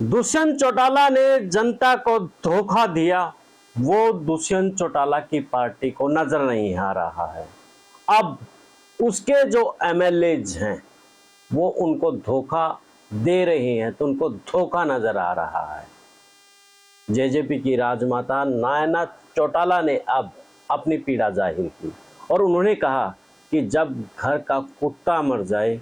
दुष्यंत चौटाला ने जनता को धोखा दिया, वो दुष्यंत चौटाला की पार्टी को नजर नहीं आ रहा है। अब उसके जो एमएलएज हैं वो उनको धोखा दे रहे हैं, तो उनको धोखा नजर आ रहा है। जेजेपी की राजमाता नैना चौटाला ने अब अपनी पीड़ा जाहिर की और उन्होंने कहा कि जब घर का कुत्ता मर जाए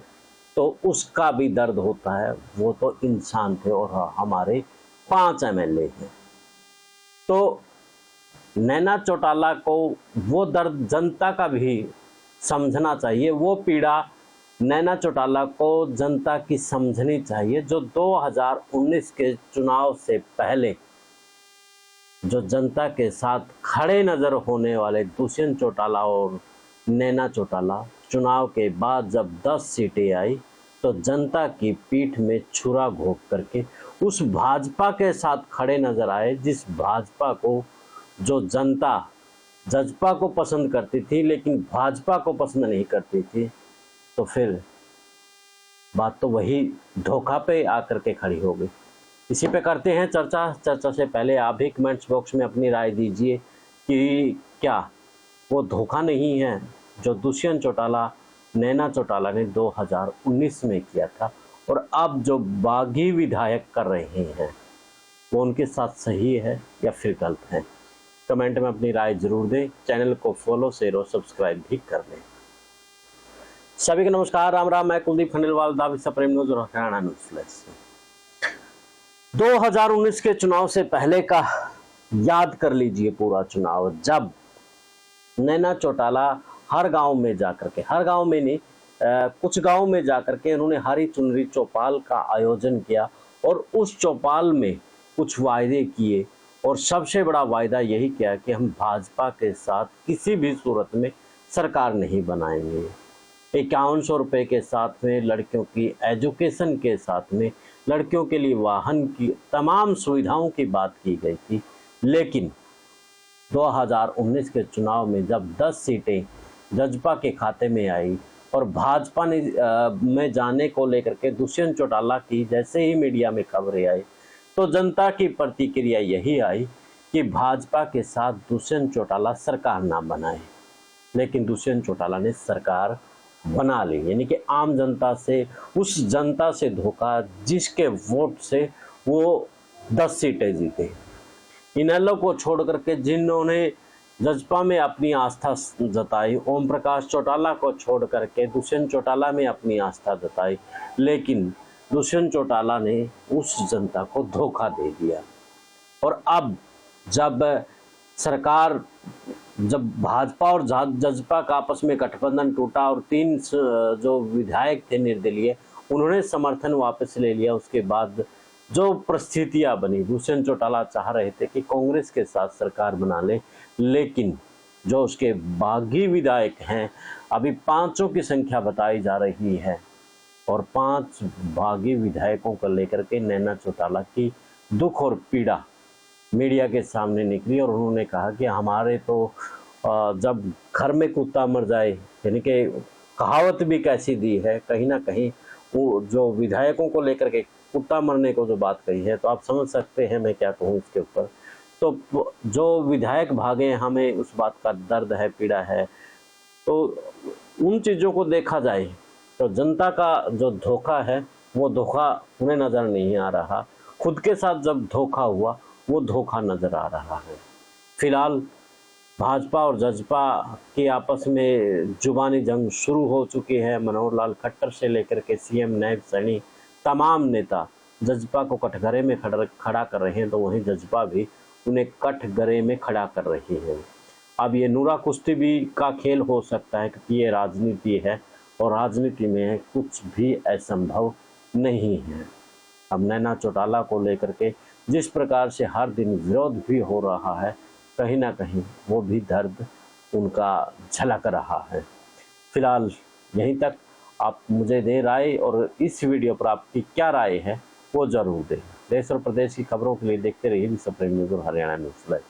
तो उसका भी दर्द होता है। वो तो इंसान थे और हमारे 5 एमएलए हैं। तो नैना चौटाला को वो दर्द जनता का भी समझना चाहिए, वो पीड़ा नैना चौटाला को जनता की समझनी चाहिए। जो 2019 के चुनाव से पहले जो जनता के साथ खड़े नजर होने वाले दुष्यंत चौटाला और नैना चौटाला, चुनाव के बाद जब 10 सीटें आई तो जनता की पीठ में छुरा घोंप करके उस भाजपा के साथ खड़े नजर आए, जिस भाजपा को जो जनता जजपा को पसंद करती थी लेकिन भाजपा को पसंद नहीं करती थी। तो फिर बात तो वही धोखा पे आकर के खड़ी हो गई। इसी पे करते हैं चर्चा से पहले आप भी कमेंट्स बॉक्स में अपनी राय दीजिए कि क्या वो धोखा नहीं है जो दुष्यंत चौटाला नैना चौटाला ने 2019 में किया था और अब जो बागी विधायक कर रहे हैं वो उनके साथ सही है या फिर गलत है। कमेंट में अपनी राय जरूर दें। चैनल को फॉलो शेयर और सब्सक्राइब भी कर लें। सभी को नमस्कार, राम राम। मैं कुलदीप खंडेलवाल, दावी सप्रेम न्यूज और हरियाणा न्यूज फ्लैश। 2019 के चुनाव से पहले का याद कर लीजिए पूरा चुनाव, जब नैना चौटाला हर गांव में जाकर के, हर गांव में नहीं कुछ गांव में जाकर के उन्होंने हरी चुनरी चौपाल का आयोजन किया और उस चौपाल में कुछ वायदे किए और सबसे बड़ा वायदा यही किया कि हम भाजपा के साथ किसी भी सूरत में सरकार नहीं बनाएंगे। 5100 रुपये के साथ में, लड़कियों की एजुकेशन के साथ में, लड़कियों के लिए वाहन की तमाम सुविधाओं की बात की गई थी। लेकिन 2019 के चुनाव में जब 10 सीटें जजपा के खाते में आई और भाजपा ने में जाने को लेकर के दुष्यंत चौटाला की जैसे ही मीडिया में खबरें आई तो जनता की प्रतिक्रिया यही आई कि भाजपा के साथ दुष्यंत चौटाला सरकार ना बनाए। लेकिन दुष्यंत चौटाला ने सरकार बना ली, यानी कि आम जनता से, उस जनता से धोखा जिसके वोट से वो 10 सीटें जीते। इनेलो को छोड़ करके जिन्होंने जजपा में अपनी आस्था जताई, ओम प्रकाश चौटाला को छोड़ करके दुष्यंत चौटाला में अपनी आस्था जताई, लेकिन दुष्यंत चौटाला ने उस जनता को धोखा दे दिया। और अब जब सरकार, जब भाजपा और जजपा का आपस में गठबंधन टूटा और 3 जो विधायक थे निर्दलीय, उन्होंने समर्थन वापस ले लिया, उसके बाद जो परिस्थितियां बनी, दुष्यंत चौटाला चाह रहे थे कि कांग्रेस के साथ सरकार बना ले, लेकिन जो उसके बागी विधायक हैं, अभी 5 की संख्या बताई जा रही है और 5 बागी विधायकों को लेकर के नैना चौटाला की दुख और पीड़ा मीडिया के सामने निकली और उन्होंने कहा कि हमारे तो जब घर में कुत्ता मर जाए, यानी कि कहावत भी कैसी दी है, कहीं ना कहीं वो जो विधायकों को लेकर के कुत्ता मरने को जो बात कही है, तो आप समझ सकते हैं मैं क्या कहूँ इसके ऊपर। तो जो विधायक भागे, हमें उस बात का दर्द है, पीड़ा है। तो उन चीज़ों को देखा जाए तो जनता का जो धोखा है वो धोखा उन्हें नज़र नहीं आ रहा। खुद के साथ जब धोखा हुआ वो धोखा नज़र आ रहा है। फिलहाल भाजपा और जजपा की आपस में जुबानी जंग शुरू हो चुकी है। मनोहर लाल खट्टर से लेकर के सीएम नायब सैनी तमाम नेता जजपा को कटघरे में खड़ा कर रहे हैं, तो वहीं जजपा भी उन्हें कटघरे में खड़ा कर रही है। अब ये नूरा कुश्ती भी का खेल हो सकता है क्योंकि ये राजनीति है और राजनीति में कुछ भी असंभव नहीं है। अब नैना चौटाला को लेकर के जिस प्रकार से हर दिन विरोध भी हो रहा है, कहीं ना कहीं वो भी दर्द उनका झलक रहा है। फिलहाल यहीं तक। आप मुझे दें राय और इस वीडियो पर आपकी क्या राय है वो जरूर दें। देश और प्रदेश की खबरों के लिए देखते रहिए सप्रेम न्यूज और हरियाणा न्यूज लाइव।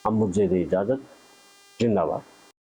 अब मुझे दें इजाज़त। जिंदाबाद।